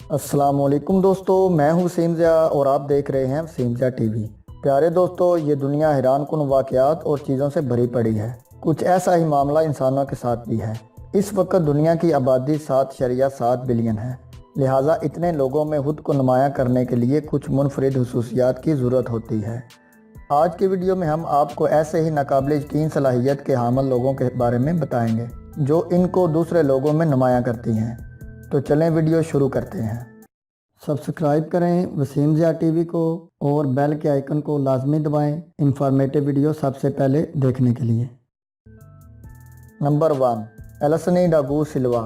अस्सलाम वालेकुम दोस्तों, मैं हूं वसीम ज़िया और आप देख रहे हैं वसीम ज़िया टीवी। प्यारे दोस्तों, ये दुनिया हैरानकुन वाक़यात और चीज़ों से भरी पड़ी है। कुछ ऐसा ही मामला इंसानों के साथ भी है। इस वक्त दुनिया की आबादी 7.7 बिलियन है, लिहाजा इतने लोगों में खुद को नुमायाँ करने के लिए कुछ मुनफरिद हुसूसियात की ज़रूरत होती है। आज की वीडियो में हम आपको ऐसे ही नाकाबिल यकीन सलाहियत के हामिल लोगों के बारे में बताएंगे जो इनको दूसरे लोगों में नुमायाँ करती हैं। तो चलें वीडियो शुरू करते हैं। सब्सक्राइब करें वसीम ज़िया टीवी को और बेल के आइकन को लाजमी दबाएं इंफॉर्मेटिव वीडियो सबसे पहले देखने के लिए। नंबर 1, एलिसनी डागू सिल्वा।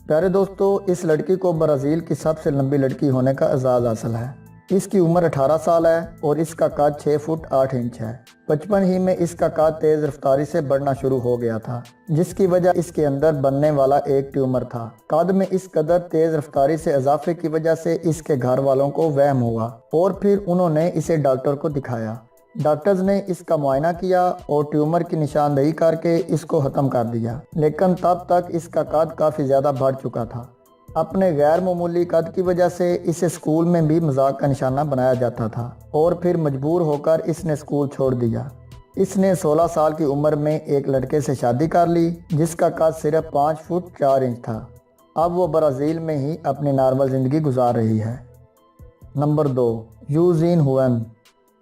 प्यारे दोस्तों, इस लड़की को ब्राज़ील की सबसे लंबी लड़की होने का एजाज़ हासिल है। इसकी उम्र 18 साल है और इसका कद 6 फुट 8 इंच है। बचपन ही में इसका कद तेज़ रफ्तारी से बढ़ना शुरू हो गया था, जिसकी वजह इसके अंदर बनने वाला एक ट्यूमर था। कद में इस कदर तेज़ रफ्तारी से इजाफे की वजह से इसके घर वालों को वहम हुआ और फिर उन्होंने इसे डॉक्टर को दिखाया। डॉक्टर्स ने इसका मुआयना किया और ट्यूमर की निशानदेही करके इसको ख़त्म कर दिया, लेकिन तब तक इसका कद काफ़ी ज़्यादा बढ़ चुका था। अपने गैर मामूली कद की वजह से इसे स्कूल में भी मजाक का निशाना बनाया जाता था और फिर मजबूर होकर इसने स्कूल छोड़ दिया। इसने 16 साल की उम्र में एक लड़के से शादी कर ली जिसका कद सिर्फ 5 फुट 4 इंच था। अब वो ब्राज़ील में ही अपनी नॉर्मल ज़िंदगी गुजार रही है। नंबर 2, यू जिन हुएन।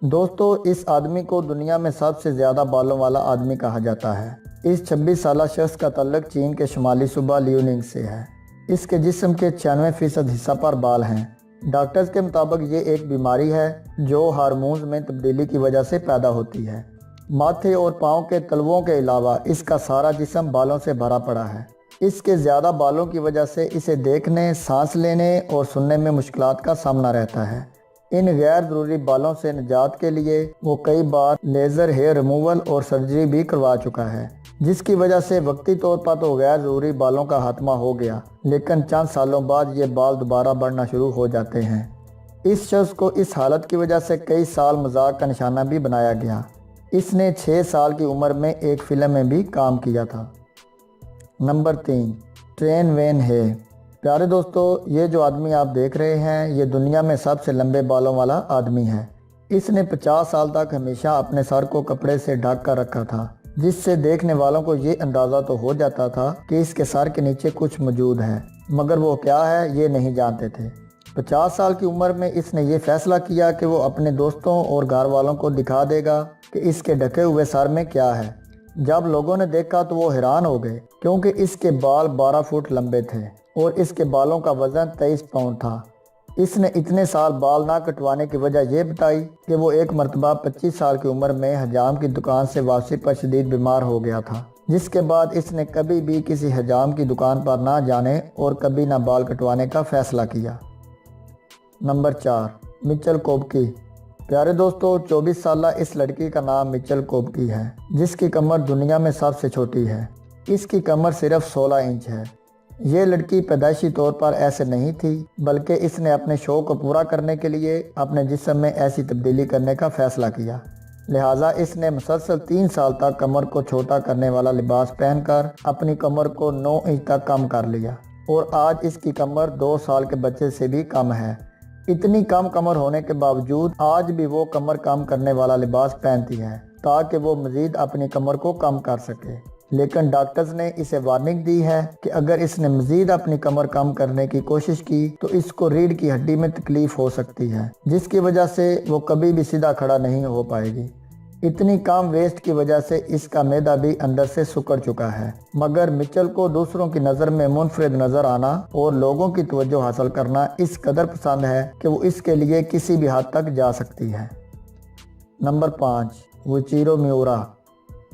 दोस्तों, इस आदमी को दुनिया में सबसे ज़्यादा बालों वाला आदमी कहा जाता है। इस 26 साल शख्स का तल्लुक चीन के शुमाली सूबा लियोनिंग से है। इसके जिस्म के 96% हिस्सा पर बाल हैं। डॉक्टर्स के मुताबिक ये एक बीमारी है जो हार्मोन्स में तब्दीली की वजह से पैदा होती है। माथे और पाँव के तलवों के अलावा इसका सारा जिस्म बालों से भरा पड़ा है। इसके ज़्यादा बालों की वजह से इसे देखने, सांस लेने और सुनने में मुश्किलात का सामना रहता है। इन गैर ज़रूरी बालों से निजात के लिए वो कई बार लेज़र हेयर रिमूवल और सर्जरी भी करवा चुका है, जिसकी वजह से वक्ती तौर पर तो गैर ज़रूरी बालों का खात्मा हो गया, लेकिन चंद सालों बाद ये बाल दोबारा बढ़ना शुरू हो जाते हैं। इस शख्स को इस हालत की वजह से कई साल मजाक का निशाना भी बनाया गया। इसने 6 साल की उम्र में एक फ़िल्म में भी काम किया था। नंबर 3, ट्रेन वेन हे। प्यारे दोस्तों, ये जो आदमी आप देख रहे हैं ये दुनिया में सबसे लंबे बालों वाला आदमी है। इसने 50 साल तक हमेशा अपने सर को कपड़े से ढक कर रखा था, जिससे देखने वालों को ये अंदाज़ा तो हो जाता था कि इसके सर के नीचे कुछ मौजूद है, मगर वो क्या है ये नहीं जानते थे। 50 साल की उम्र में इसने ये फैसला किया कि वो अपने दोस्तों और घर वालों को दिखा देगा कि इसके ढके हुए सर में क्या है। जब लोगों ने देखा तो वो हैरान हो गए, क्योंकि इसके बाल 12 फुट लंबे थे और इसके बालों का वज़न 23 पाउंड था। इसने इतने साल बाल ना कटवाने की वजह यह बताई कि वो एक मरतबा 25 साल की उम्र में हजाम की दुकान से वापसी पर शदीद बीमार हो गया था, जिसके बाद इसने कभी भी किसी हजाम की दुकान पर ना जाने और कभी ना बाल कटवाने का फ़ैसला किया। नंबर 4, मिचेल कोबकी। प्यारे दोस्तों, 24 साल इस लड़की का नाम मिचेल कोबकी है, जिसकी कमर दुनिया में सबसे छोटी है। इसकी कमर सिर्फ 16 इंच है। ये लड़की पैदाइशी तौर पर ऐसे नहीं थी, बल्कि इसने अपने शौक़ को पूरा करने के लिए अपने जिस्म में ऐसी तब्दीली करने का फ़ैसला किया। लिहाजा इसने मुसलसल 3 साल तक कमर को छोटा करने वाला लिबास पहनकर अपनी कमर को 9 इंच तक कम कर लिया और आज इसकी कमर 2 साल के बच्चे से भी कम है। इतनी कम कमर होने के बावजूद आज भी वो कमर कम करने वाला लिबास पहनती है ताकि वो मज़ीद अपनी कमर को कम कर सके। लेकिन डॉक्टर्स ने इसे वार्निंग दी है कि अगर इसने मज़ीद अपनी कमर कम करने की कोशिश की तो इसको रीढ़ की हड्डी में तकलीफ़ हो सकती है, जिसकी वजह से वो कभी भी सीधा खड़ा नहीं हो पाएगी। इतनी कम वेस्ट की वजह से इसका मैदा भी अंदर से सिकुड़ चुका है। मगर मिचेल को दूसरों की नज़र में मुनफरिद नज़र आना और लोगों की तवज्जो हासिल करना इस कदर पसंद है कि वो इसके लिए किसी भी हद तक जा सकती है। Number 5, Yuichiro Miura.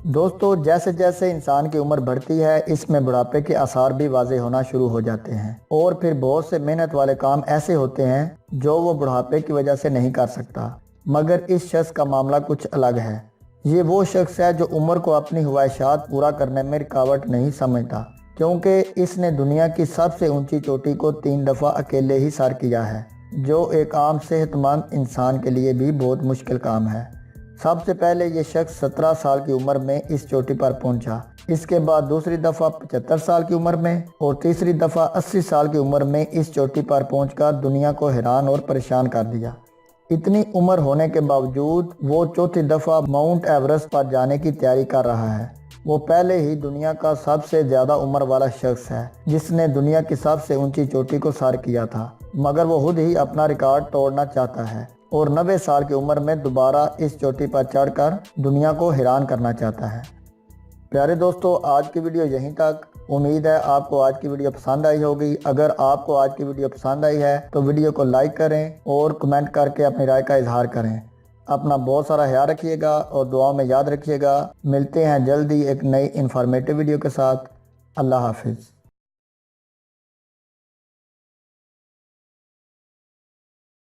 दोस्तों, जैसे जैसे इंसान की उम्र बढ़ती है इसमें बुढ़ापे के आसार भी वाज़े होना शुरू हो जाते हैं और फिर बहुत से मेहनत वाले काम ऐसे होते हैं जो वो बुढ़ापे की वजह से नहीं कर सकता। मगर इस शख्स का मामला कुछ अलग है। ये वो शख्स है जो उम्र को अपनी ख्वाहिशात पूरा करने में रुकावट नहीं समझता, क्योंकि इसने दुनिया की सबसे ऊंची चोटी को 3 दफ़ा अकेले ही सर किया है, जो एक आम सेहतमंद इंसान के लिए भी बहुत मुश्किल काम है। सबसे पहले ये शख्स 17 साल की उम्र में इस चोटी पर पहुंचा, اس کے بعد دوسری دفعہ 75 سال کی عمر میں اور تیسری دفعہ 80 سال کی عمر میں اس چوٹی پر پہنچ کر دنیا کو حیران اور پریشان کر دیا۔ اتنی عمر ہونے کے باوجود وہ چوتھی دفعہ ماؤنٹ ایورسٹ پر جانے کی تیاری کر رہا ہے۔ وہ پہلے ہی دنیا کا سب سے زیادہ عمر والا شخص ہے جس نے دنیا کی سب سے اونچی چوٹی کو سر کیا تھا، مگر وہ خود ہی اپنا ریکارڈ توڑنا چاہتا ہے اور 90 سال کی عمر میں دوبارہ اس چوٹی پر چڑھ کر دنیا کو حیران کرنا چاہتا ہے۔ پیارے دوستو، آج کی ویڈیو یہیں تک۔ امید ہے آپ کو آج کی ویڈیو پسند آئی ہوگی۔ اگر آپ کو آج کی ویڈیو پسند آئی ہے تو ویڈیو کو لائک کریں اور کمنٹ کر کے اپنی رائے کا اظہار کریں۔ اپنا بہت سارا خیال رکھیے گا اور دعا میں یاد رکھیے گا۔ ملتے ہیں جلدی ایک نئی انفارمیٹیو ویڈیو کے ساتھ۔ اللہ حافظ۔